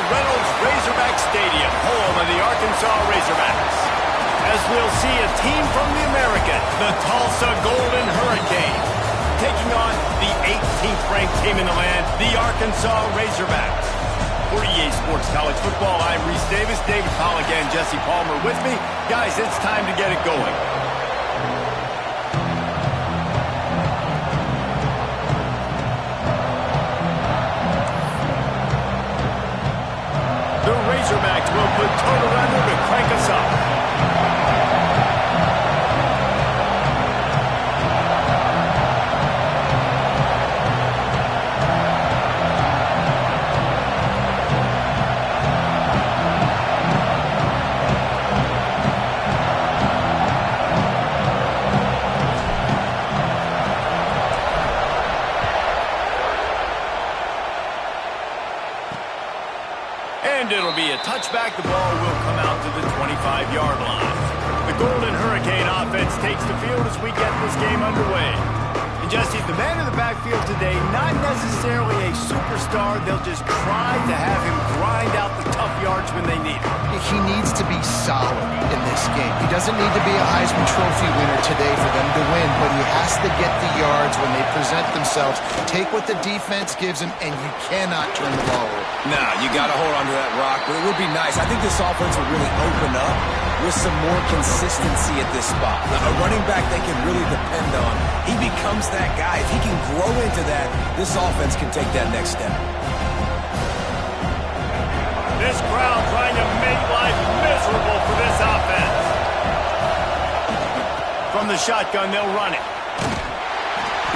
Reynolds Razorback Stadium, home of the Arkansas Razorbacks. As we'll see a team from the Americas, the Tulsa Golden Hurricane, taking on the 18th ranked team in the land, the Arkansas Razorbacks. For EA Sports College Football, I'm Reese Davis, David Pollack, and Jesse Palmer with me. Guys, it's time to get it going. The Razorbacks will put total under to crank us up. And it'll be a touchback. The ball will come out to the 25-yard line. The Golden Hurricane offense takes the field as we get this game underway. And Jesse, the man in the backfield today, not necessarily a superstar. They'll just try to have him grind out the tough yards when they need it. He needs to be solid in this game. He doesn't need to be a Heisman Trophy winner today for them to win, but he has to get the yards when they present themselves. Take what the defense gives him, and you cannot turn the ball over. Nah, you got to hold on to that rock, but it would be nice. I think this offense will really open up with some more consistency at this spot. A running back they can really depend on. He becomes that guy. If he can grow into that, this offense can take that next step. This crowd trying to make life miserable for this offense. From the shotgun, they'll run it.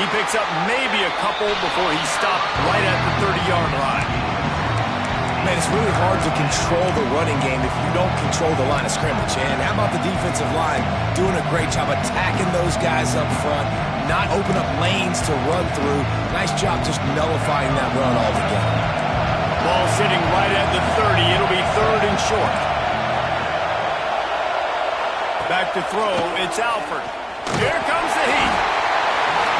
He picks up maybe a couple before he stopped right at the 30-yard line. Man, it's really hard to control the running game if you don't control the line of scrimmage. And how about the defensive line doing a great job attacking those guys up front, not open up lanes to run through. Nice job just nullifying that run altogether. Ball sitting right at the 30. It'll be third and short. Back to throw. It's Alford. Here comes the heat.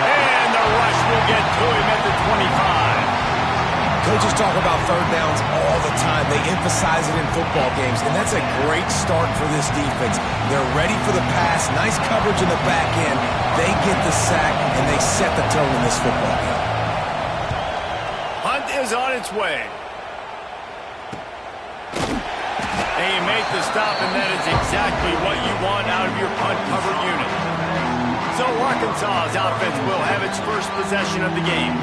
And the rush will get to him at the 25. Coaches talk about third downs all the time. They emphasize it in football games, and that's a great start for this defense. They're ready for the pass, nice coverage in the back end. They get the sack, and they set the tone in this football game. Hunt is on its way. And you make the stop, and that is exactly what you want out of your punt cover unit. So Arkansas's offense will have its first possession of the game.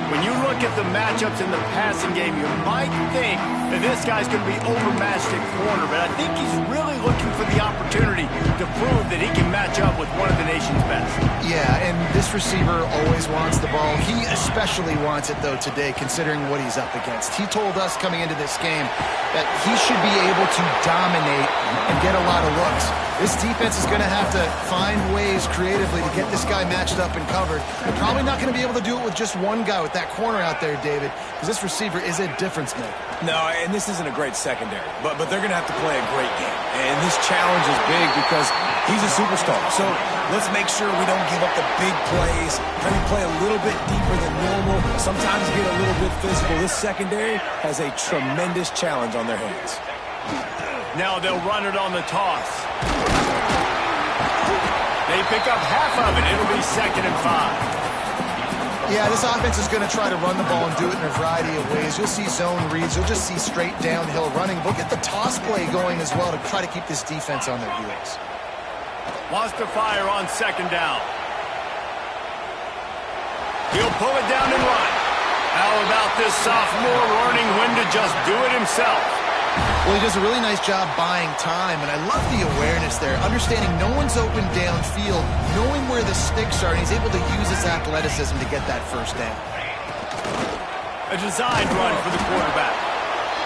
When you look at the matchups in the passing game, you might think that this guy's going to be overmatched at corner, but I think he's really looking for the opportunity to prove that he can match up with one of the nation's best. Yeah, and this receiver always wants the ball. He especially wants it, though, today, considering what he's up against. He told us coming into this game that he should be able to dominate and get a lot of looks. This defense is going to have to find ways creatively to get this guy matched up and covered. They're probably not going to be able to do it with just one guy with that corner out there, David, because this receiver is a difference maker. No, and this isn't a great secondary, but they're going to have to play a great game. And this challenge is big because he's a superstar. So let's make sure we don't give up the big plays. Maybe play a little bit deeper than normal. Sometimes get a little bit physical. This secondary has a tremendous challenge on their hands. Now they'll run it on the toss. They pick up half of it. It'll be 2nd and 5. Yeah, this offense is going to try to run the ball and do it in a variety of ways. You'll see zone reads. You'll just see straight downhill running. We'll get the toss play going as well to try to keep this defense on their heels. Wants to fire on 2nd down. He'll pull it down and run. How about this sophomore learning when to just do it himself? Well, he does a really nice job buying time, and I love the awareness there, understanding no one's open downfield, knowing where the sticks are, and he's able to use his athleticism to get that first down. A designed run for the quarterback,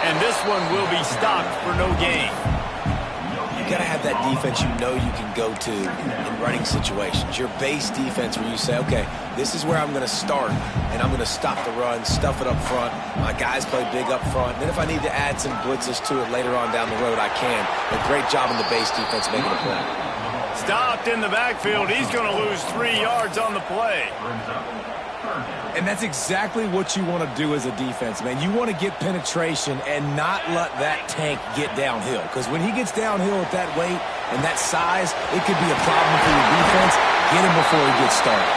and this one will be stopped for no gain. You got to have that defense you know you can go to in running situations. Your base defense where you say, okay, this is where I'm going to start, and I'm going to stop the run, stuff it up front. My guys play big up front. Then if I need to add some blitzes to it later on down the road, I can. A great job in the base defense making a play. Stopped in the backfield. He's going to lose 3 yards on the play. And that's exactly what you want to do as a defense, man. You want to get penetration and not let that tank get downhill. Because when he gets downhill at that weight and that size, it could be a problem for your defense. Get him before he gets started.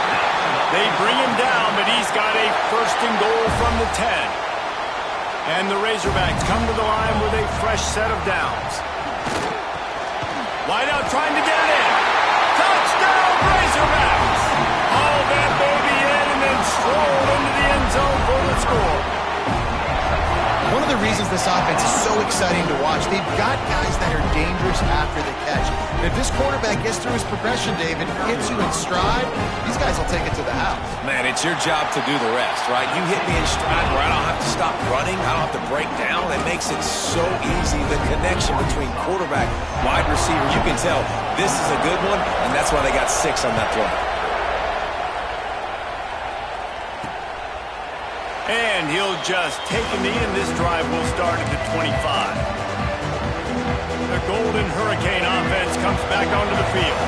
They bring him down, but he's got a first and goal from the 10. And the Razorbacks come to the line with a fresh set of downs. Wide out trying to get it in. Touchdown, Razorbacks! All that baby in and then stroll into the end zone for the score. One of the reasons this offense is so exciting to watch, they've got guys that are dangerous after the catch. And if this quarterback gets through his progression, David, hits you in stride, these guys will take it to the house. Man, it's your job to do the rest, right? You hit me in stride where I don't have to stop running, I don't have to break down. It makes it so easy, the connection between quarterback, wide receiver. You can tell this is a good one, and that's why they got 6 on that play. And he'll just take a knee, and this drive will start at the 25. The Golden Hurricane offense comes back onto the field.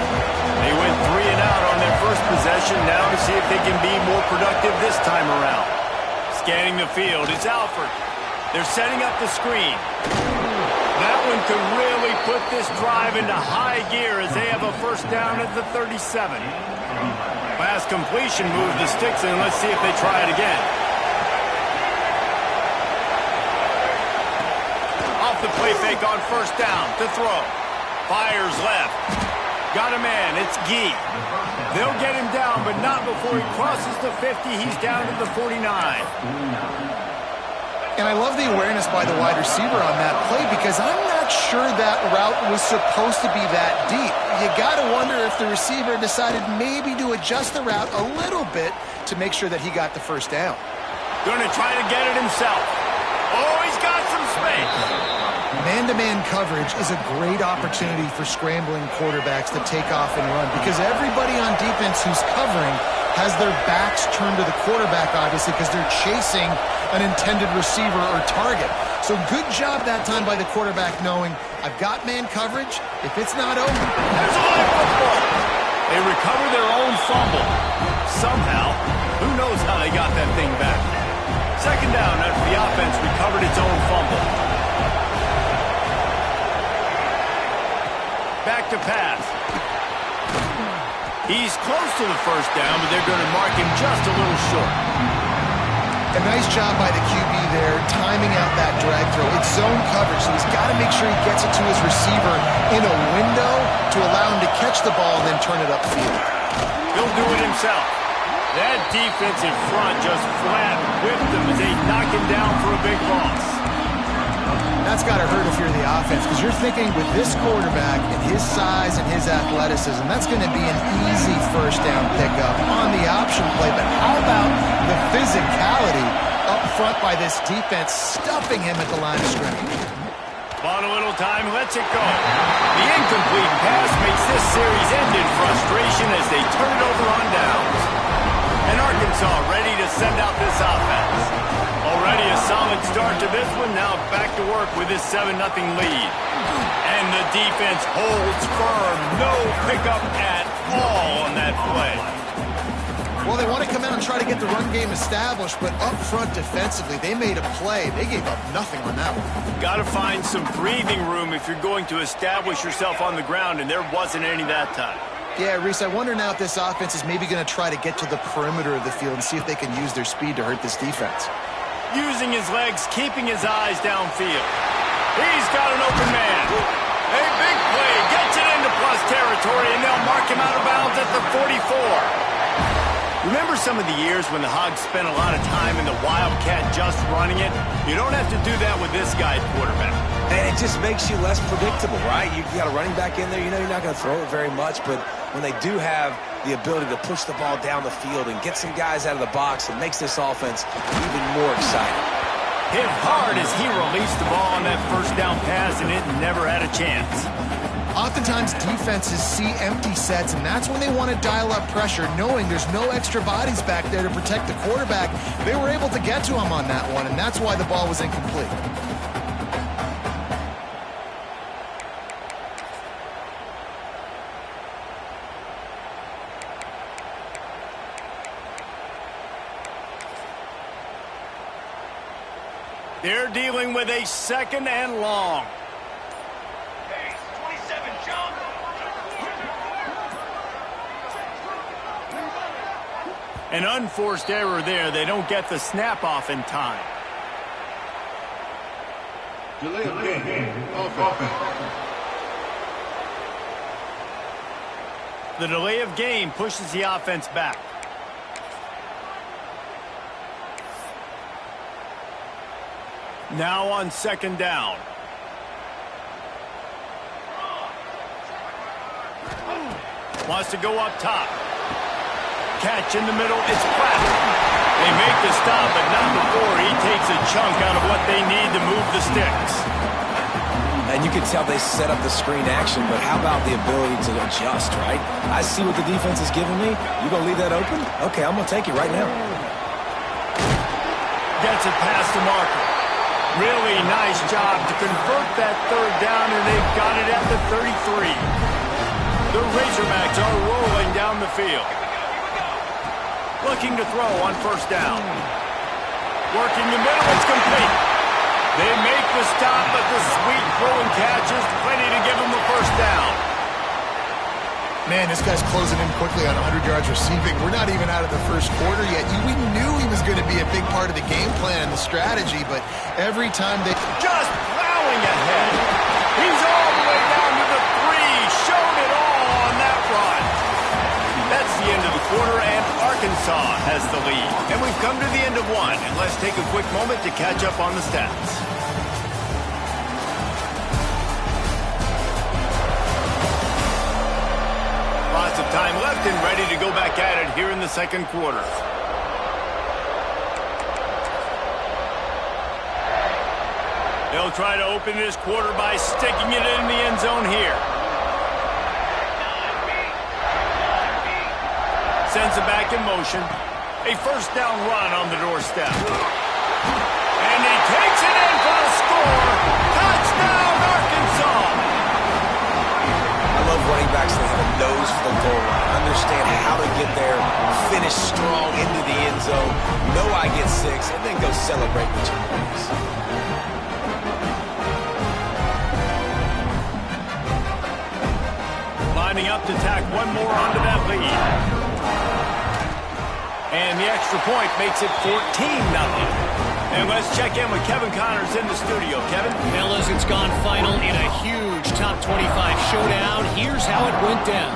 They went 3 and out on their first possession, now to see if they can be more productive this time around. Scanning the field, it's Alford. They're setting up the screen. That one could really put this drive into high gear as they have a first down at the 37. Pass completion moves the sticks, and let's see if they try it again. The play fake on first down to throw. Fires left. Got a man. It's Gee. They'll get him down, but not before he crosses the 50. He's down to the 49. And I love the awareness by the wide receiver on that play because I'm not sure that route was supposed to be that deep. You got to wonder if the receiver decided maybe to adjust the route a little bit to make sure that he got the first down. Going to try to get it himself. Oh, he's got some space. Man-to-man coverage is a great opportunity for scrambling quarterbacks to take off and run because everybody on defense who's covering has their backs turned to the quarterback, obviously, because they're chasing an intended receiver or target. So good job that time by the quarterback knowing, I've got man coverage. If it's not open, there's a high football. They recover their own fumble. Somehow, who knows how they got that thing back. Second down after the offense recovered its own fumble. Back to pass. He's close to the first down, but they're going to mark him just a little short. A nice job by the QB there, timing out that drag throw. It's zone coverage, so he's got to make sure he gets it to his receiver in a window to allow him to catch the ball and then turn it upfield. He'll do it himself. That defensive front just flat whipped him as they knock him down for a big loss. That's got to hurt if you're the offense because you're thinking with this quarterback and his size and his athleticism, that's going to be an easy first down pickup on the option play. But how about the physicality up front by this defense, stuffing him at the line of scrimmage? Bought a little time, lets it go. The incomplete pass makes this series end in frustration as they turn it over on downs. And Arkansas ready to send out this offense. Already a solid start to this one. Now back to work with this 7-0 lead. And the defense holds firm. No pickup at all on that play. Well, they want to come out and try to get the run game established, but up front defensively, they made a play. They gave up nothing on that one. Got to find some breathing room if you're going to establish yourself on the ground, and there wasn't any that time. Yeah, Reese, I wonder now if this offense is maybe going to try to get to the perimeter of the field and see if they can use their speed to hurt this defense. Using his legs, keeping his eyes downfield. He's got an open man. A big play, gets it into plus territory, and they'll mark him out of bounds at the 44. Remember some of the years when the Hogs spent a lot of time in the Wildcat just running it? You don't have to do that with this guy quarterback. And it just makes you less predictable, right? You got a running back in there. You know you're not going to throw it very much, but when they do have the ability to push the ball down the field and get some guys out of the box, it makes this offense even more exciting. Hit hard as he released the ball on that first down pass, and it never had a chance. Oftentimes, defenses see empty sets, and that's when they want to dial up pressure, knowing there's no extra bodies back there to protect the quarterback. They were able to get to him on that one, and that's why the ball was incomplete. They're dealing with a 2nd and long. Hey, 27, jump! An unforced error there. They don't get the snap off in time. Delay of game. Offense. The delay of game pushes the offense back. Now on 2nd down. Wants to go up top. Catch in the middle. It's Pratt. They make the stop, but not before he takes a chunk out of what they need to move the sticks. And you can tell they set up the screen action, but how about the ability to adjust, right? I see what the defense is giving me. You going to leave that open? Okay, I'm going to take it right now. Gets it past the marker. Really nice job to convert that 3rd down, and they've got it at the 33. The Razorbacks are rolling down the field. Looking to throw on 1st down. Working the middle, it's complete. They make the stop, but the sweet throw and catch is plenty to give them a 1st down. Man, this guy's closing in quickly on 100 yards receiving. We're not even out of the 1st quarter yet. We knew he was going to be a big part of the game plan and the strategy, but every time they... Just plowing ahead. He's all the way down to the 3. Showed it all on that run. That's the end of the quarter, and Arkansas has the lead. And we've come to the end of 1, and let's take a quick moment to catch up on the stats. Lots of time left and ready to go back at it here in the 2nd quarter. They'll try to open this quarter by sticking it in the end zone here. Sends it back in motion. A 1st down run on the doorstep. And he takes it in for the score. Touchdown, Arkansas! I love running backs that have a nose for the goal line. Understand how to get there, finish strong into the end zone, know I get 6, and then go celebrate with your boys. Lining up to tack one more onto that lead. And the extra point makes it 14-0. And let's check in with Kevin Connors in the studio. Kevin? Fellas, it's gone final in a huge top 25 showdown. Here's how it went down.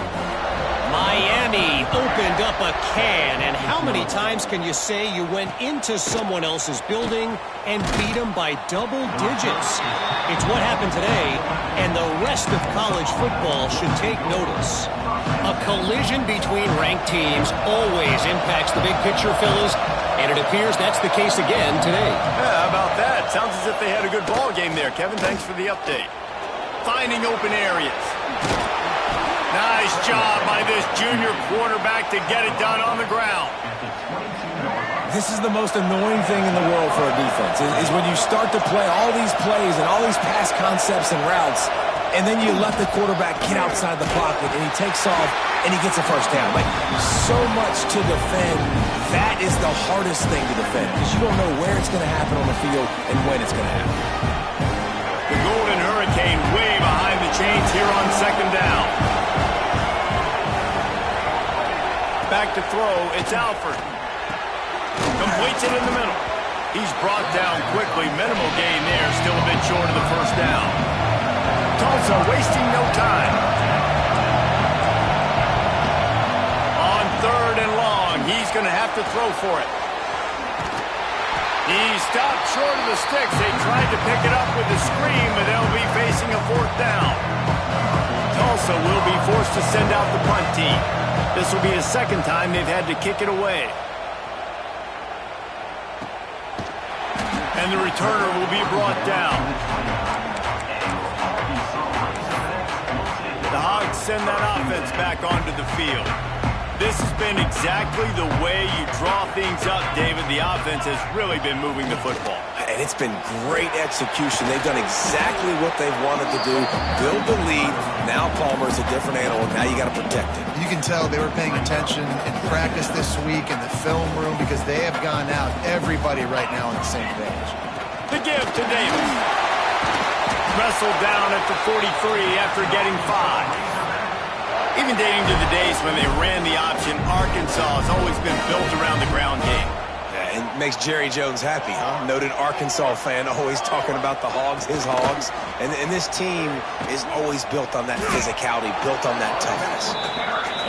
Miami opened up a can, and how many times can you say you went into someone else's building and beat them by double digits? It's what happened today, and the rest of college football should take notice. A collision between ranked teams always impacts the big picture, fellas, and it appears that's the case again today. Yeah, how about that? Sounds as if they had a good ball game there, Kevin. Thanks for the update. Finding open areas. Nice job by this junior quarterback to get it done on the ground. This is the most annoying thing in the world for a defense, is when you start to play all these plays and all these pass concepts and routes, and then you let the quarterback get outside the pocket, and he takes off, and he gets a 1st down. Like, so much to defend. That is the hardest thing to defend, because you don't know where it's going to happen on the field and when it's going to happen. The Golden Hurricane way behind the chains here on 2nd down. Back to throw, it's Alford. Completes it in the middle. He's brought down quickly. Minimal gain there, still a bit short of the 1st down. Tulsa wasting no time. On 3rd and long, he's going to have to throw for it. He stopped short of the sticks. They tried to pick it up with the screen, but they'll be facing a 4th down. Tulsa will be forced to send out the punt team. This will be the 2nd time they've had to kick it away. And the returner will be brought down. The Hogs send that offense back onto the field. This has been exactly the way you draw things up, David. The offense has really been moving the football. And it's been great execution. They've done exactly what they've wanted to do. Build the lead. Now Palmer's a different animal. Now you got to protect it. You can tell they were paying attention in practice this week in the film room because they have gone out, everybody right now on the same page. The give to Davis. Wrestled down at the 43 after getting 5. Even dating to the days when they ran the option, Arkansas has always been built around the ground game. Yeah, it makes Jerry Jones happy, huh? Noted Arkansas fan, always talking about the Hogs, his Hogs. And this team is always built on that physicality, built on that toughness.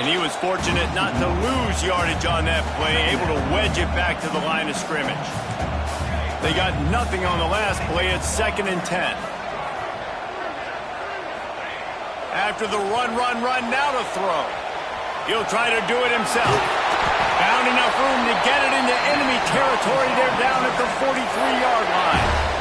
And he was fortunate not to lose yardage on that play, able to wedge it back to the line of scrimmage. They got nothing on the last play. It's 2nd and 10. After the run, now to throw. He'll try to do it himself. Found enough room to get it into enemy territory. They're down at the 43-yard line.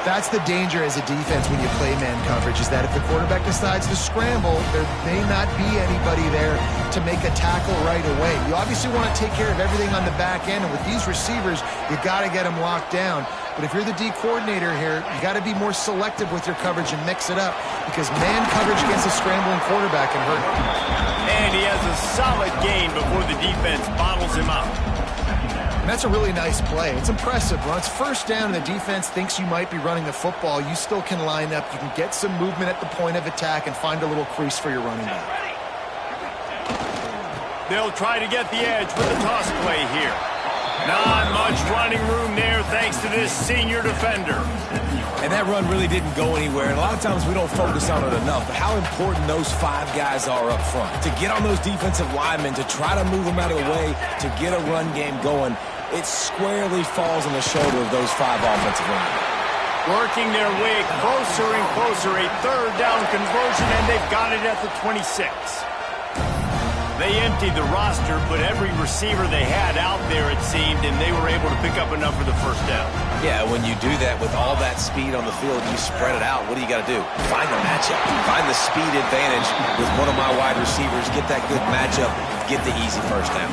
That's the danger as a defense when you play man coverage, is that if the quarterback decides to scramble, there may not be anybody there to make a tackle right away. You obviously want to take care of everything on the back end, and with these receivers, you got to get them locked down. But if you're the D coordinator here, you got to be more selective with your coverage and mix it up, because man coverage against a scrambling quarterback can hurt. And he has a solid gain before the defense bottles him up. And that's a really nice play. It's impressive. When it's first down and the defense thinks you might be running the football, you still can line up. You can get some movement at the point of attack and find a little crease for your running back. They'll try to get the edge with the toss play here. Not much running room there thanks to this senior defender. And that run really didn't go anywhere. And a lot of times we don't focus on it enough. But how important those 5 guys are up front. To get on those defensive linemen, to try to move them out of the way, to get a run game going, it squarely falls on the shoulder of those 5 offensive linemen. Working their way closer and closer. A 3rd down conversion, and they've got it at the 26. They emptied the roster, put every receiver they had out there, it seemed, and they were able to pick up enough for the 1st down. Yeah, when you do that with all that speed on the field, you spread it out. What do you got to do? Find the matchup. Find the speed advantage with one of my wide receivers. Get that good matchup. Get the easy 1st down.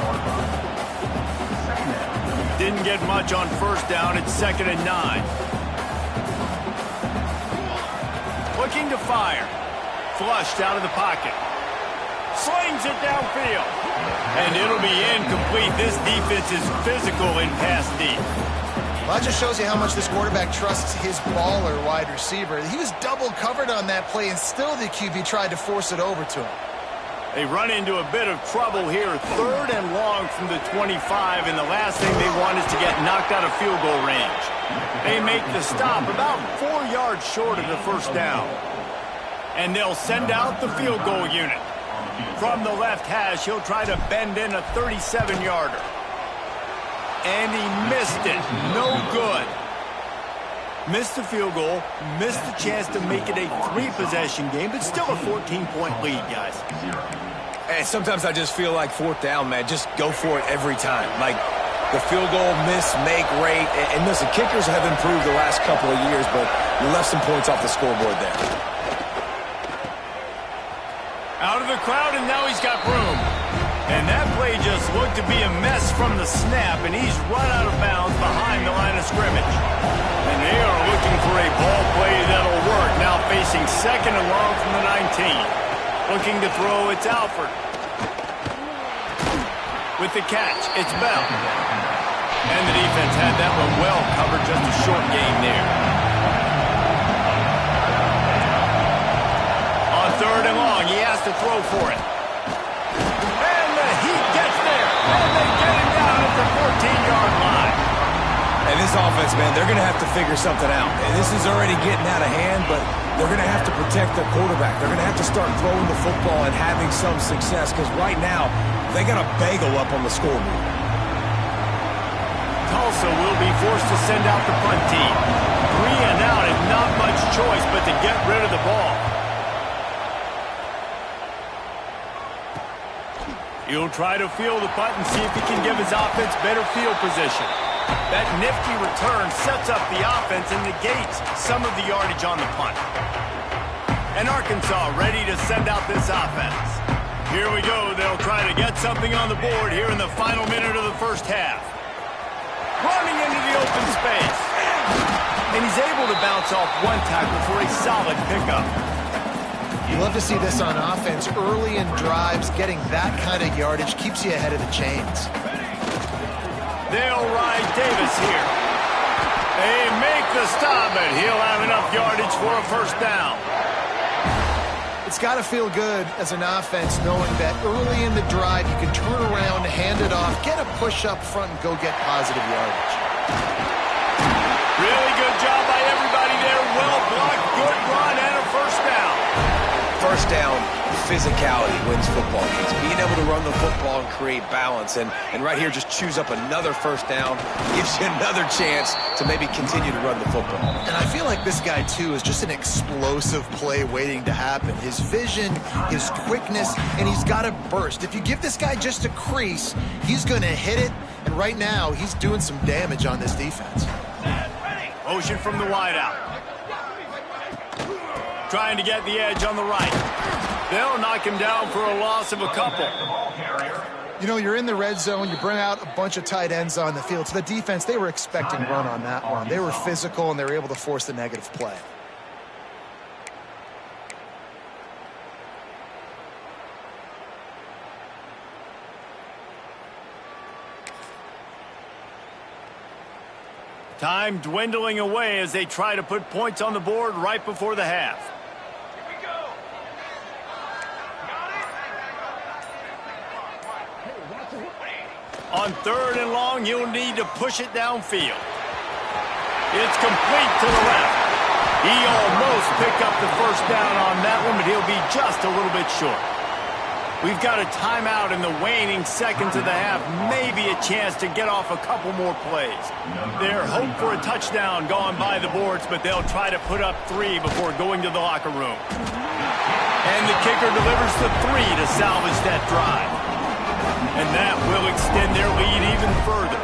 Didn't get much on 1st down. It's 2nd and 9. Looking to fire. Flushed out of the pocket. Slings it downfield. And it'll be incomplete. This defense is physical in pass deep. Well, that just shows you how much this quarterback trusts his baller wide receiver. He was double covered on that play, and still the QB tried to force it over to him. They run into a bit of trouble here. 3rd and long from the 25, and the last thing they want is to get knocked out of field goal range. They make the stop about 4 yards short of the 1st down. And they'll send out the field goal unit. From the left hash, he'll try to bend in a 37-yarder. And he missed it. No good. Missed the field goal, missed the chance to make it a 3-possession game, but still a 14-point lead, guys. And sometimes I just feel like 4th down, man, just go for it every time. Like the field goal miss, make rate. And listen, kickers have improved the last couple of years, but you left some points off the scoreboard there. Out of the crowd, and now he's got room. And that play just looked to be a mess from the snap, and he's run out of bounds behind the line of scrimmage. And they are looking for a ball play that'll work. Now facing 2nd and long from the 19. Looking to throw, it's Alford. With the catch, it's Bell. And the defense had that one well covered, just a short gain there. On 3rd and long, he has to throw for it. And the Heat gets there. And they get him down at the 14-yard line. And this offense, man, they're going to have to figure something out. And this is already getting out of hand, but they're going to have to protect their quarterback. They're going to have to start throwing the football and having some success, because right now, they got a bagel up on the scoreboard. Tulsa will be forced to send out the punt team. 3 and out, and not much choice but to get rid of the ball. He'll try to field the punt and see if he can give his offense better field position. That nifty return sets up the offense and negates some of the yardage on the punt. And Arkansas ready to send out this offense. Here we go. They'll try to get something on the board here in the final minute of the 1st half. Running into the open space. And he's able to bounce off one tackle for a solid pickup. You love to see this on offense. Early in drives, getting that kind of yardage keeps you ahead of the chains. They'll ride Davis here. They make the stop, but he'll have enough yardage for a first down. It's got to feel good as an offense knowing that early in the drive you can turn around, hand it off, get a push up front, and go get positive yardage. Really good job by everybody there. Well blocked, good run, and a first down. First down, physicality wins football games. Being able to run the football and create balance. And right here, just choose up another first down. Gives you another chance to maybe continue to run the football. And I feel like this guy, too, is just an explosive play waiting to happen. His vision, his quickness, and he's got a burst. If you give this guy just a crease, he's going to hit it. And right now, he's doing some damage on this defense. Motion from the wideout. Trying to get the edge on the right. They'll knock him down for a loss of a couple. You know, you're in the red zone. You bring out a bunch of tight ends on the field. So the defense, they were expecting run on that one. They were physical, and they were able to force the negative play. Time dwindling away as they try to put points on the board right before the half. Here we go. On 3rd and long, you'll need to push it downfield. It's complete to the left. He almost picked up the first down on that one, but he'll be just a little bit short. We've got a timeout in the waning seconds of the half. Maybe a chance to get off a couple more plays. Their hope for a touchdown gone by the boards, but they'll try to put up 3 before going to the locker room. And the kicker delivers the 3 to salvage that drive. And that will extend their lead even further.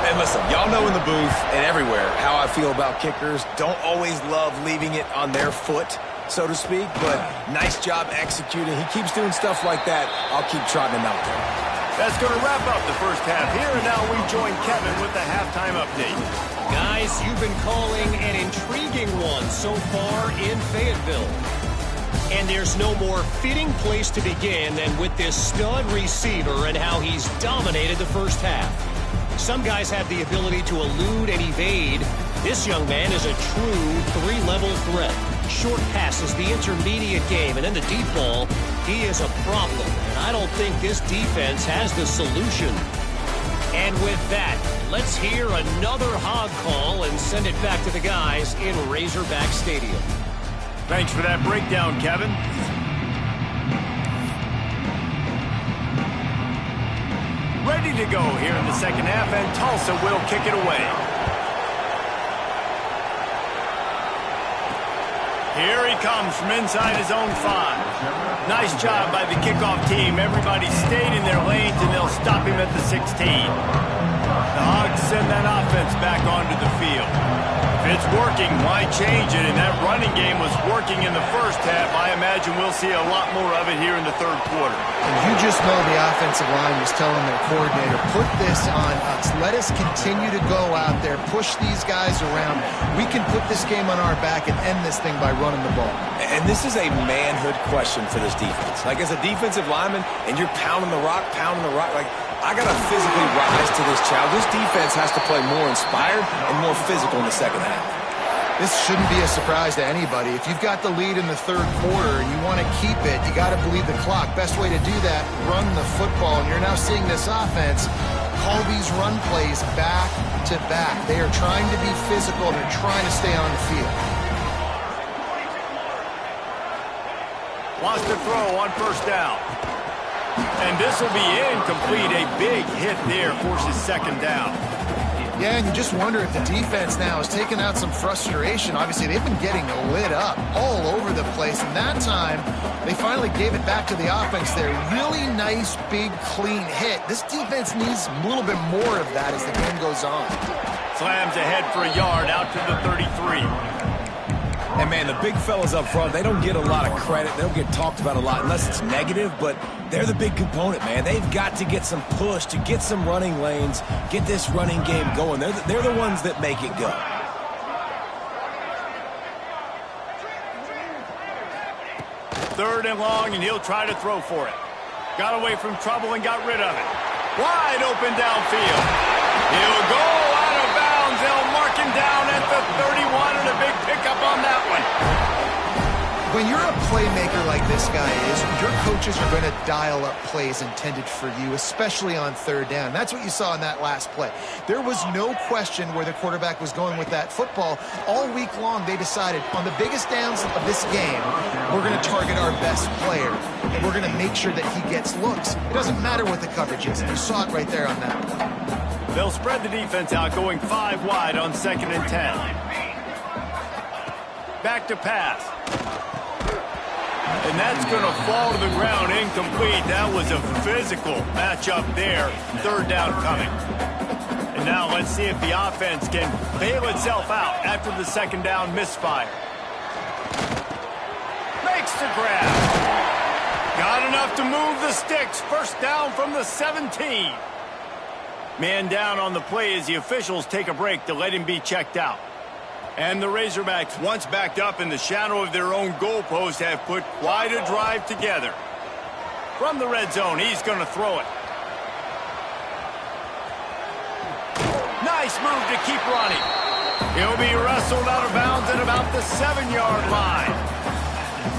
And listen, y'all know in the booth and everywhere how I feel about kickers. Don't always love leaving it on their foot, so to speak, but nice job executing. He keeps doing stuff like that. I'll keep trotting him out there. That's going to wrap up the first half here, and now we join Kevin with the halftime update. Guys, you've been calling an intriguing one so far in Fayetteville. And there's no more fitting place to begin than with this stud receiver and how he's dominated the first half. Some guys have the ability to elude and evade. This young man is a true 3-level threat. Short passes, the intermediate game, and then the deep ball, he is a problem. And I don't think this defense has the solution. And with that, let's hear another hog call and send it back to the guys in Razorback Stadium. Thanks for that breakdown, Kevin. Ready to go here in the second half, and Tulsa will kick it away. Here he comes from inside his own 5. Nice job by the kickoff team. Everybody stayed in their lanes, and they'll stop him at the 16. The Hogs send that offense back onto the field. If it's working, why change it? And that running game was working in the first half. I imagine we'll see a lot more of it here in the third quarter. And you just know the offensive line was telling their coordinator, put this on us. Let us continue to go out there, push these guys around. We can put this game on our back and end this thing by running the ball. And this is a manhood question for this defense. Like, as a defensive lineman, and you're pounding the rock, like, I got to physically rise to this challenge. This defense has to play more inspired and more physical in the second half. This shouldn't be a surprise to anybody. If you've got the lead in the third quarter and you want to keep it, you got to bleed the clock. Best way to do that, run the football. And you're now seeing this offense call these run plays back to back. They are trying to be physical. They're trying to stay on the field. Wants to throw on first down. And this will be incomplete. A big hit there forces second down. Yeah, and you just wonder if the defense now is taking out some frustration. Obviously, they've been getting lit up all over the place. And that time, they finally gave it back to the offense there. Really nice, big, clean hit. This defense needs a little bit more of that as the game goes on. Slams ahead for a yard out to the 33. And, man, the big fellas up front, they don't get a lot of credit. They don't get talked about a lot unless it's negative, but they're the big component, man. They've got to get some push, to get some running lanes, get this running game going. They're the ones that make it go. Third and long, and he'll try to throw for it. Got away from trouble and got rid of it. Wide open downfield. He'll go out of bounds. They'll mark at the 31 and a big pickup on that one. When you're a playmaker like this guy is, your coaches are going to dial up plays intended for you, especially on third down. That's what you saw in that last play. There was no question where the quarterback was going with that football. All week long, they decided on the biggest downs of this game, we're going to target our best player, and we're going to make sure that he gets looks. It doesn't matter what the coverage is. You saw it right there on that play. They'll spread the defense out, going 5 wide on 2nd and 10. Back to pass. And that's going to fall to the ground incomplete. That was a physical matchup there. 3rd down coming. And now let's see if the offense can bail itself out after the 2nd down misfire. Makes the grab. Got enough to move the sticks. 1st down from the 17. Man down on the play as the officials take a break to let him be checked out. And the Razorbacks, once backed up in the shadow of their own goalpost, have put quite a drive together. From the red zone, he's going to throw it. Nice move to keep running. He'll be wrestled out of bounds at about the 7-yard line.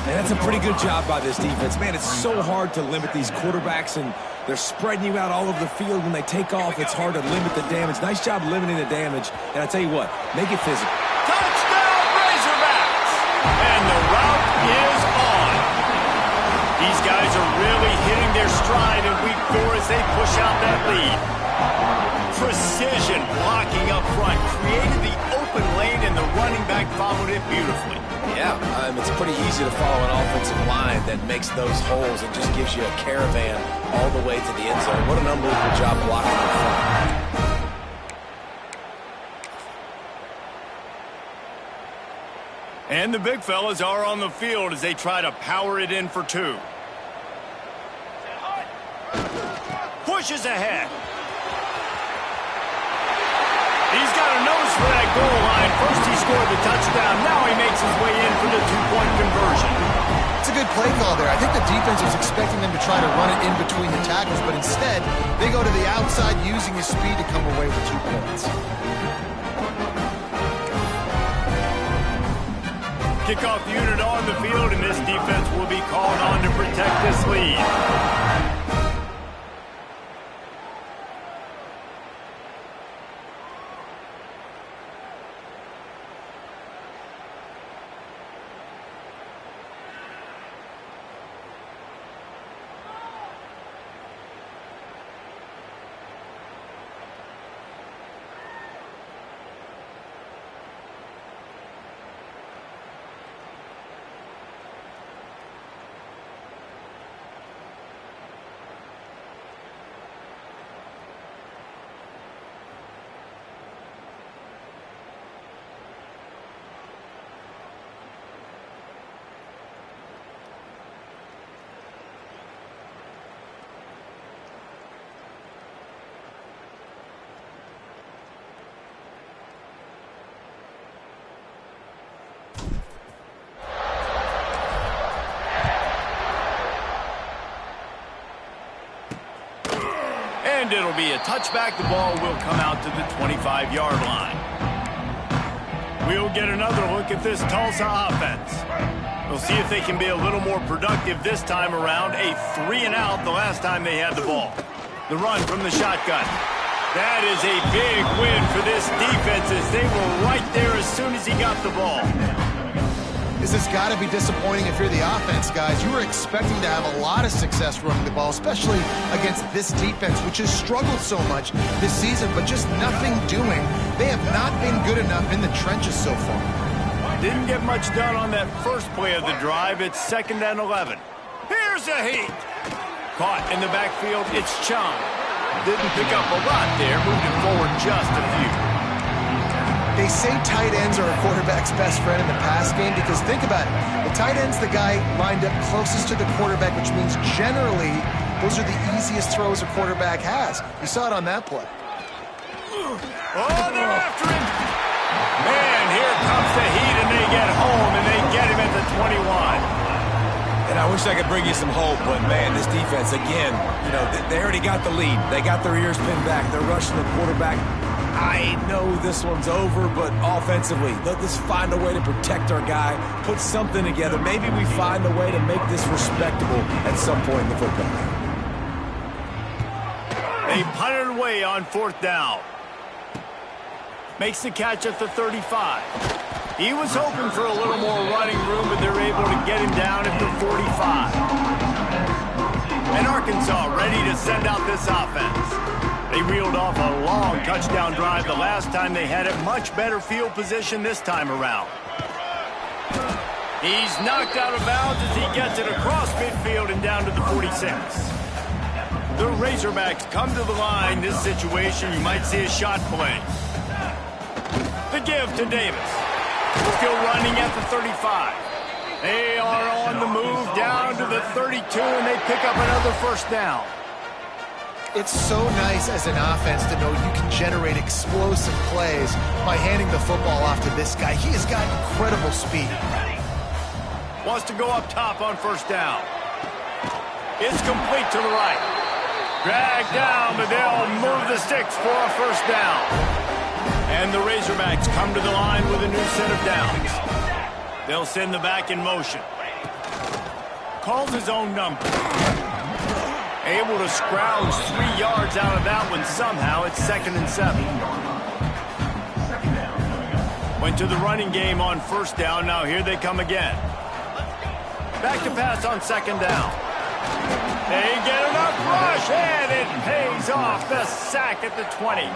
And that's a pretty good job by this defense. Man, it's so hard to limit these quarterbacks, and they're spreading you out all over the field. When they take off, it's hard to limit the damage. Nice job limiting the damage. And I tell you what, make it physical. Touchdown, Razorbacks! And the route is on. These guys are really hitting their stride in week 4 as they push out that lead. Precision blocking up front, created the open lane, and the running back followed it beautifully. Yeah, it's pretty easy to follow an offensive line that makes those holes and just gives you a caravan all the way to the end zone. What an unbelievable job blocking up front. And the big fellas are on the field as they try to power it in for 2. Pushes ahead. He's got a nose for that goal line. First he scored the touchdown. Now he makes his way in for the 2-point conversion. It's a good play call there. I think the defense was expecting them to try to run it in between the tackles, but instead they go to the outside using his speed to come away with 2 points. Kickoff unit on the field, and this defense will be called on to protect this lead. And it'll be a touchback. The ball will come out to the 25-yard line. We'll get another look at this Tulsa offense. We'll see if they can be a little more productive this time around. A 3-and-out the last time they had the ball. The run from the shotgun. That is a big win for this defense as they were right there as soon as he got the ball. This has got to be disappointing if you're the offense, guys. You were expecting to have a lot of success running the ball, especially against this defense, which has struggled so much this season, but just nothing doing. They have not been good enough in the trenches so far. Didn't get much done on that first play of the drive. It's 2nd and 11. Here's a heat. Caught in the backfield, it's Chung. Didn't pick up a lot there, moved it forward just a few. They say tight ends are a quarterback's best friend in the pass game because think about it. The tight end's the guy lined up closest to the quarterback, which means generally those are the easiest throws a quarterback has. You saw it on that play. Oh, they're after him. Man, here comes the heat, and they get home, and they get him at the 21. And I wish I could bring you some hope, but, man, this defense, again, you know, they already got the lead. They got their ears pinned back. They're rushing the quarterback. I know this one's over, but offensively, let's find a way to protect our guy, put something together. Maybe we find a way to make this respectable at some point in the football game. They punted away on 4th down. Makes the catch at the 35. He was hoping for a little more running room, but they're able to get him down at the 45. And Arkansas ready to send out this offense. They reeled off a long touchdown drive the last time they had it. Much better field position this time around. He's knocked out of bounds as he gets it across midfield and down to the 46. The Razorbacks come to the line. This situation, you might see a shot play. The give to Davis. Still running at the 35. They are on the move down to the 32, and they pick up another 1st down. It's so nice as an offense to know you can generate explosive plays by handing the football off to this guy. He has got incredible speed. Wants to go up top on 1st down. It's complete to the right. Dragged down, but they'll move the sticks for a 1st down. And the Razorbacks come to the line with a new set of downs. They'll send the back in motion. Calls his own number. Able to scrounge 3 yards out of that one somehow. It's 2nd and 7. Went to the running game on 1st down. Now here they come again. Back to pass on 2nd down. They get enough rush, and it pays off. The sack at the 20.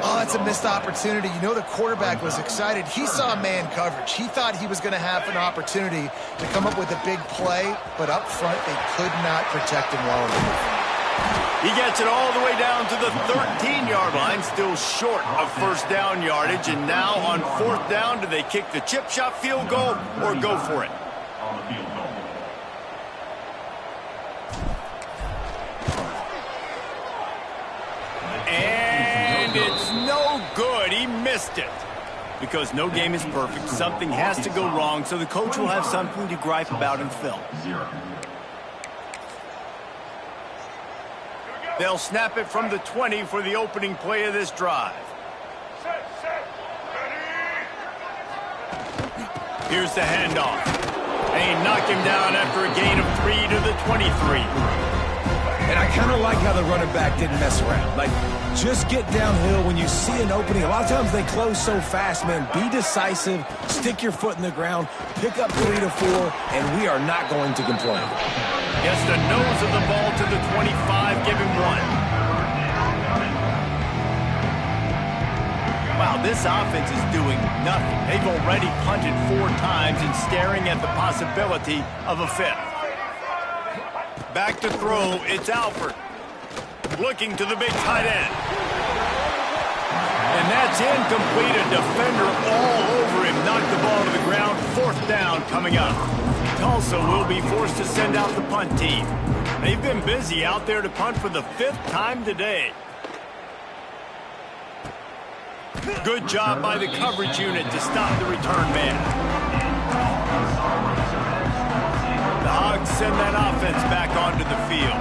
Oh, it's a missed opportunity. You know the quarterback was excited. He saw man coverage. He thought he was going to have an opportunity to come up with a big play, but up front they could not protect him well enough. He gets it all the way down to the 13-yard line, still short of 1st down yardage. And now on 4th down, do they kick the chip shot field goal or go for it? And it's no good. He missed it. Because no game is perfect, something has to go wrong, so the coach will have something to gripe about in film. They'll snap it from the 20 for the opening play of this drive. Here's the handoff. They knock him down after a gain of 3 to the 23. And I kind of like how the running back didn't mess around. Like, just get downhill when you see an opening. A lot of times they close so fast, man. Be decisive, stick your foot in the ground, pick up 3 to 4, and we are not going to complain. Gets the nose of the ball to the 25, give him 1. Wow, this offense is doing nothing. They've already punted 4 times and staring at the possibility of a 5th. Back to throw, it's Alford. Looking to the big tight end. And that's incomplete. A defender all over him. Knocked the ball to the ground. 4th down coming up. Tulsa will be forced to send out the punt team. They've been busy out there to punt for the 5th time today. Good job by the coverage unit to stop the return man. The Hogs send that offense back onto the field.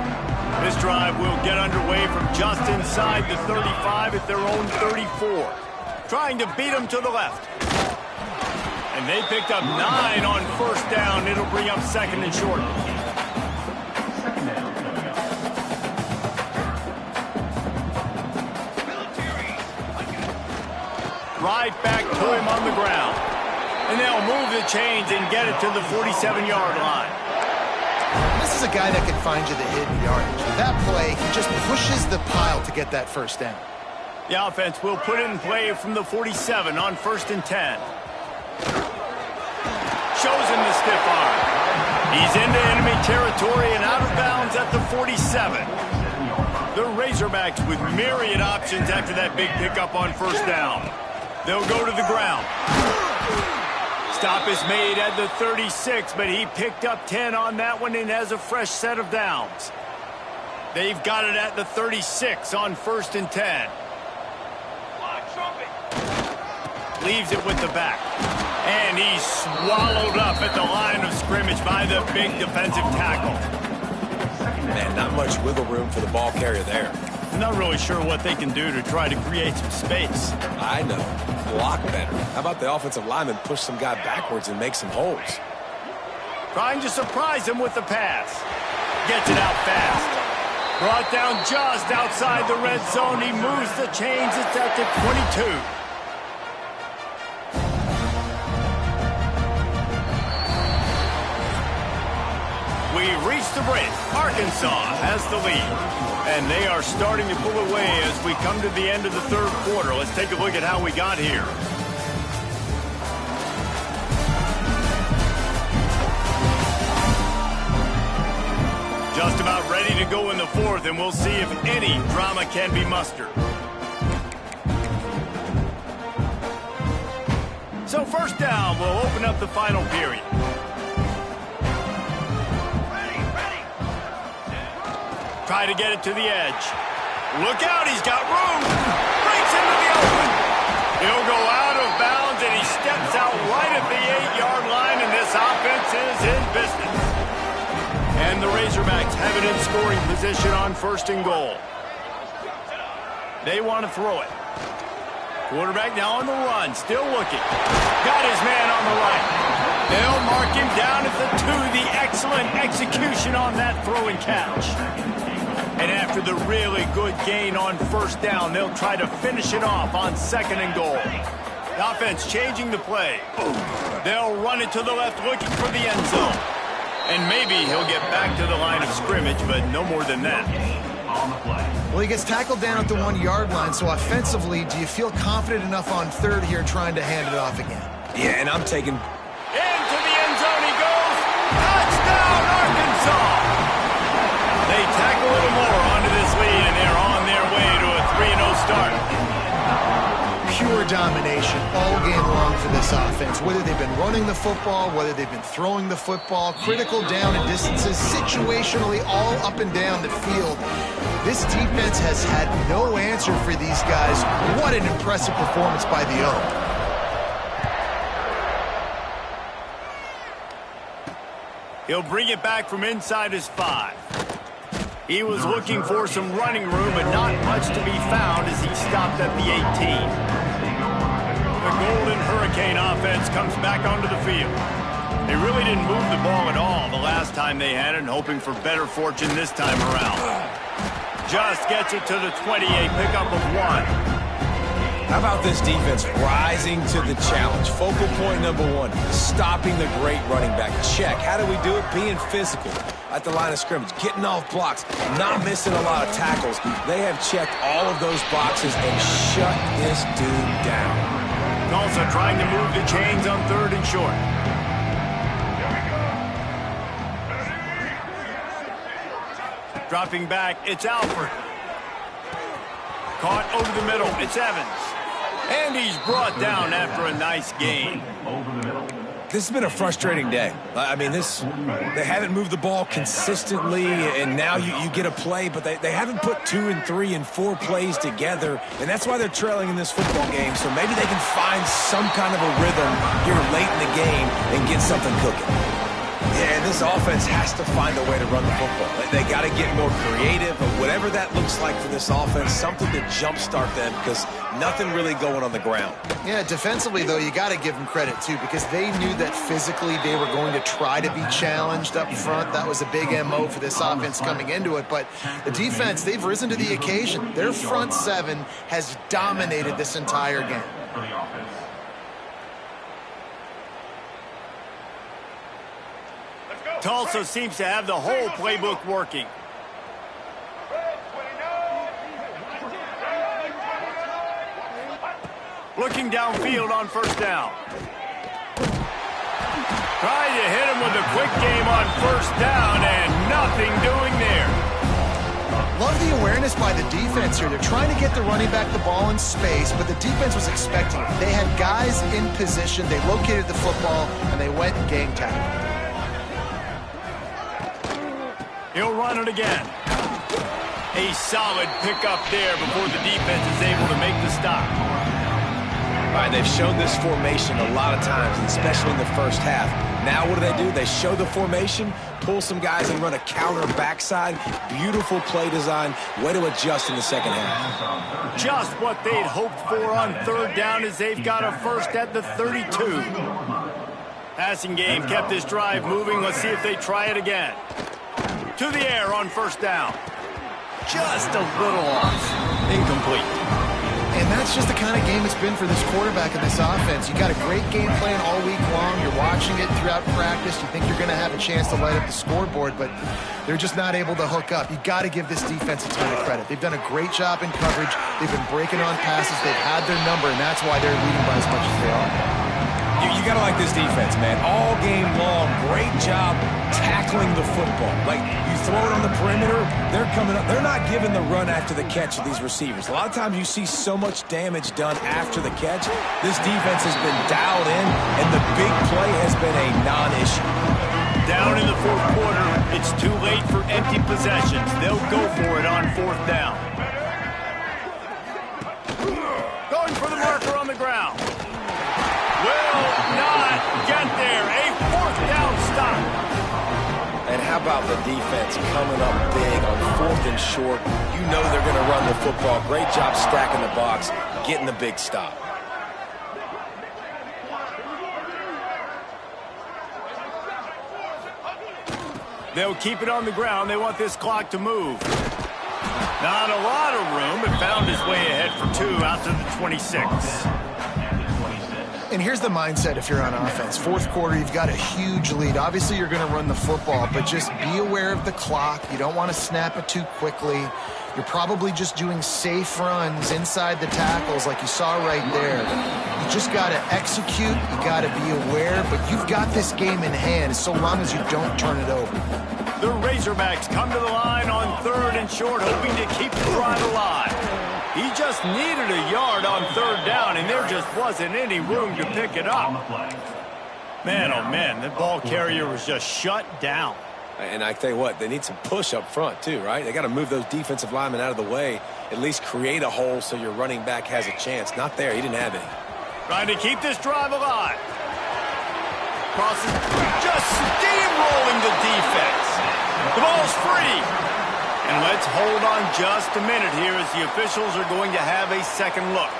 This drive will get underway from just inside the 35 at their own 34. Trying to beat them to the left. And they picked up 9 on 1st down. It'll bring up 2nd and short. Right back to him on the ground. And they'll move the chains and get it to the 47-yard line. This is a guy that can find you the hidden yardage. With that play, he just pushes the pile to get that 1st down. The offense will put it in play from the 47 on 1st and 10. Shows him the stiff arm. He's into enemy territory and out of bounds at the 47. The Razorbacks with myriad options after that big pickup on 1st down. They'll go to the ground. Stop is made at the 36, but he picked up 10 on that one and has a fresh set of downs. They've got it at the 36 on 1st and 10. Leaves it with the back. And he's swallowed up at the line of scrimmage by the big defensive tackle. Man, not much wiggle room for the ball carrier there. I'm not really sure what they can do to try to create some space. I know. Block better. How about the offensive lineman push some guy backwards and make some holes? Trying to surprise him with the pass. Gets it out fast. Brought down just outside the red zone. He moves the chains. It's at the 22. We reach the break. Arkansas has the lead. And they are starting to pull away as we come to the end of the third quarter. Let's take a look at how we got here. Just about ready to go in the fourth, and we'll see if any drama can be mustered. So first down, we'll open up the final period. Try to get it to the edge. Look out, he's got room. Breaks into the open. He'll go out of bounds, and he steps out right at the 8-yard line, and this offense is in business. And the Razorbacks have it in scoring position on first and goal. They want to throw it. Quarterback now on the run, still looking. Got his man on the right. They'll mark him down at the 2. The excellent execution on that throw and catch. And after the really good gain on first down, they'll try to finish it off on second and goal. The offense changing the play. They'll run it to the left, looking for the end zone. And maybe he'll get back to the line of scrimmage, but no more than that. Well, he gets tackled down at the 1-yard line, so offensively, do you feel confident enough on third here trying to hand it off again? Yeah, and I'm taking... Into the end zone he goes. Touchdown, Arkansas! They tack a little more onto this lead, and they're on their way to a 3-0 start. Pure domination all game long for this offense. Whether they've been running the football, whether they've been throwing the football, critical down and distances, situationally all up and down the field. This defense has had no answer for these guys. What an impressive performance by the O. He'll bring it back from inside his 5. He was looking for some running room, but not much to be found as he stopped at the 18. The Golden Hurricane offense comes back onto the field. They really didn't move the ball at all the last time they had it, and hoping for better fortune this time around. Just gets it to the 28, pickup of 1. How about this defense rising to the challenge? Focal point number 1, stopping the great running back. Check. How do we do it? Being physical at the line of scrimmage, getting off blocks, not missing a lot of tackles. They have checked all of those boxes and shut this dude down. Also trying to move the chains on third and short. Dropping back, it's Alford. Caught over the middle, it's Evans. And he's brought down after a nice gain. This has been a frustrating day. I mean, they haven't moved the ball consistently, and now you get a play, but they haven't put 2 and 3 and 4 plays together, and that's why they're trailing in this football game. So maybe they can find some kind of a rhythm here late in the game and get something cooking. Yeah, and this offense has to find a way to run the football. They got to get more creative, but whatever that looks like for this offense, something to jumpstart them, because nothing really going on the ground. Yeah, defensively, though, you got to give them credit, too, because they knew that physically they were going to try to be challenged up front. That was a big MO for this offense coming into it. But the defense, they've risen to the occasion. Their front 7 has dominated this entire game. Tulsa seems to have the whole playbook working. Looking downfield on first down. Trying to hit him with a quick game on first down, and nothing doing there. Love the awareness by the defense here. They're trying to get the running back the ball in space, but the defense was expecting it. They had guys in position. They located the football, and they went and gang tackled. He'll run it again. A solid pickup there before the defense is able to make the stop. All right, they've shown this formation a lot of times, especially in the first half. Now what do? They show the formation, pull some guys and run a counter backside. Beautiful play design. Way to adjust in the second half. Just what they'd hoped for on third down as they've got a first at the 32. Passing game kept this drive moving. Let's see if they try it again. To the air on first down. Just a little off. Incomplete. And that's just the kind of game it's been for this quarterback and this offense. You got a great game plan all week long. You're watching it throughout practice. You think you're going to have a chance to light up the scoreboard, but they're just not able to hook up. You got to give this defense a ton of credit. They've done a great job in coverage. They've been breaking on passes. They've had their number, and that's why they're leading by as much as they are. You got to like this defense, man. All game long, great job tackling the football. Like, you throw it on the perimeter, they're coming up. They're not giving the run after the catch to these receivers. A lot of times you see so much damage done after the catch. This defense has been dialed in, and the big play has been a non-issue. Down in the fourth quarter, it's too late for empty possessions. They'll go for it on fourth down. Going for the marker on the ground. Will not get there. A fourth down stop. And how about the defense coming up big on fourth and short? You know they're going to run the football. Great job stacking the box, getting the big stop. They'll keep it on the ground. They want this clock to move. Not a lot of room. It found its way ahead for two out to the 26. And here's the mindset if you're on offense. Fourth quarter, you've got a huge lead. Obviously, you're going to run the football, but just be aware of the clock. You don't want to snap it too quickly. You're probably just doing safe runs inside the tackles like you saw right there. You just got to execute. You got to be aware, but you've got this game in hand so long as you don't turn it over. The Razorbacks come to the line on third and short, hoping to keep the drive alive. He just needed a yard on third down, and there just wasn't any room to pick it up. Man, oh man, the ball carrier was just shut down. And I tell you what, they need some push up front too, right? They got to move those defensive linemen out of the way, at least create a hole so your running back has a chance. Not there, he didn't have any. Trying to keep this drive alive. Crossing, just steamrolling the defense. The ball's free. And let's hold on just a minute here as the officials are going to have a second look.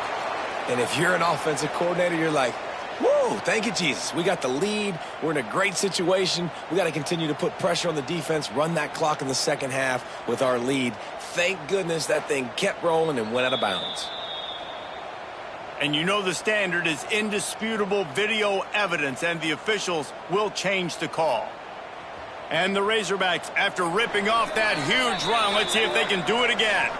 And if you're an offensive coordinator, you're like, whoa, thank you, Jesus. We got the lead. We're in a great situation. We got to continue to put pressure on the defense, run that clock in the second half with our lead. Thank goodness that thing kept rolling and went out of bounds. And you know the standard is indisputable video evidence, and the officials will change the call. And the Razorbacks, after ripping off that huge run, let's see if they can do it again.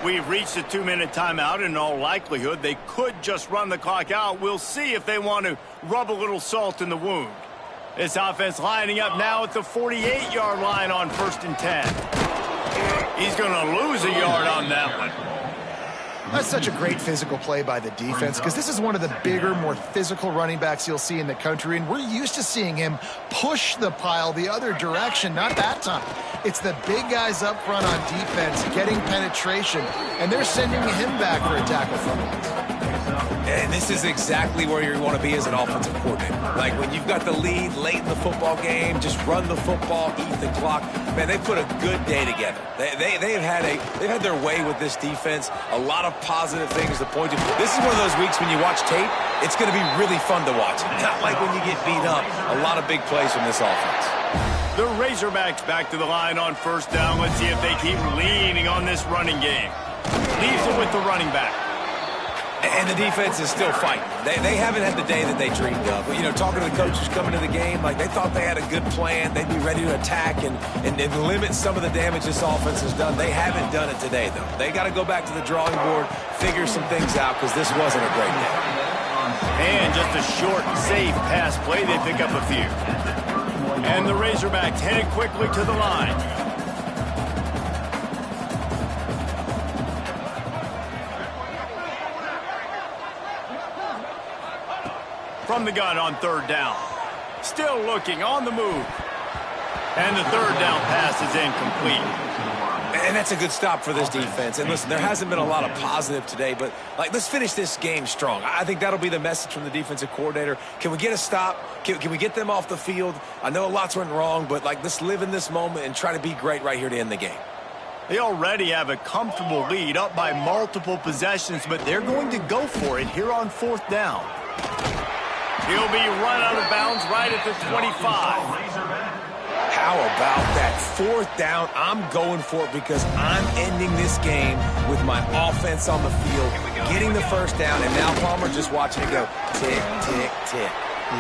We've reached a 2-minute timeout. In all likelihood, they could just run the clock out. We'll see if they want to rub a little salt in the wound. This offense lining up now at the 48-yard line on 1st and 10. He's going to lose a yard on that one. That's such a great physical play by the defense because this is one of the bigger, more physical running backs you'll see in the country, and we're used to seeing him push the pile the other direction. Not that time. It's the big guys up front on defense getting penetration, and they're sending him back for a tackle for once. And this is exactly where you want to be as an offensive coordinator. Like when you've got the lead late in the football game, just run the football, eat the clock. Man, they put a good day together. They've had their way with this defense. A lot of positive things to point to. This is one of those weeks when you watch tape, it's going to be really fun to watch. Not like when you get beat up. A lot of big plays from this offense. The Razorbacks back to the line on 1st down. Let's see if they keep leaning on this running game. Leaves it with the running back. And the defense is still fighting. They haven't had the day that they dreamed of. But, you know, talking to the coaches coming to the game, like they thought they had a good plan. They'd be ready to attack and limit some of the damage this offense has done. They haven't done it today, though. They got to go back to the drawing board, figure some things out, because this wasn't a great day. And just a short, safe pass play. They pick up a few. And the Razorbacks headed quickly to the line. From the gun on 3rd down. Still looking on the move. And the 3rd down pass is incomplete. And that's a good stop for this defense. And listen, there hasn't been a lot of positive today, but let's finish this game strong. I think that'll be the message from the defensive coordinator. Can we get a stop? Can we get them off the field? I know a lot's went wrong, but let's live in this moment and try to be great right here to end the game. They already have a comfortable lead, up by multiple possessions, but they're going to go for it here on 4th down. He'll be run out of bounds right at the 25. How about that 4th down? I'm going for it because I'm ending this game with my offense on the field, getting the 1st down, and now Palmer just watching it go tick, tick, tick.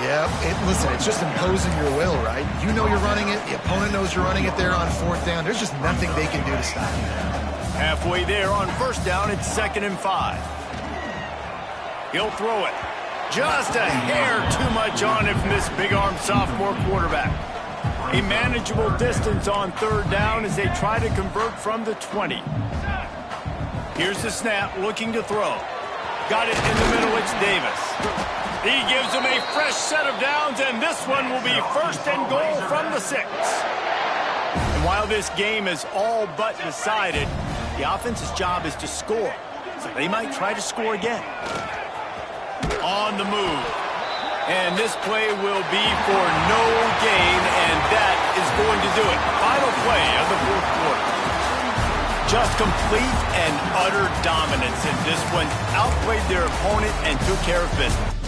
Yep. Listen, it's just imposing your will, right? You know you're running it. The opponent knows you're running it there on 4th down. There's just nothing they can do to stop you. Halfway there on 1st down, it's 2nd and 5. He'll throw it. Just a hair too much on it from this big-armed sophomore quarterback. A manageable distance on 3rd down as they try to convert from the 20. Here's the snap, looking to throw. Got it in the middle, it's Davis. He gives them a fresh set of downs, and this one will be 1st and goal from the 6. And while this game is all but decided, the offense's job is to score. So they might try to score again. On the move. And this play will be for no gain, and that is going to do it. Final play of the 4th quarter. Just complete and utter dominance in this one. Outplayed their opponent and took care of business.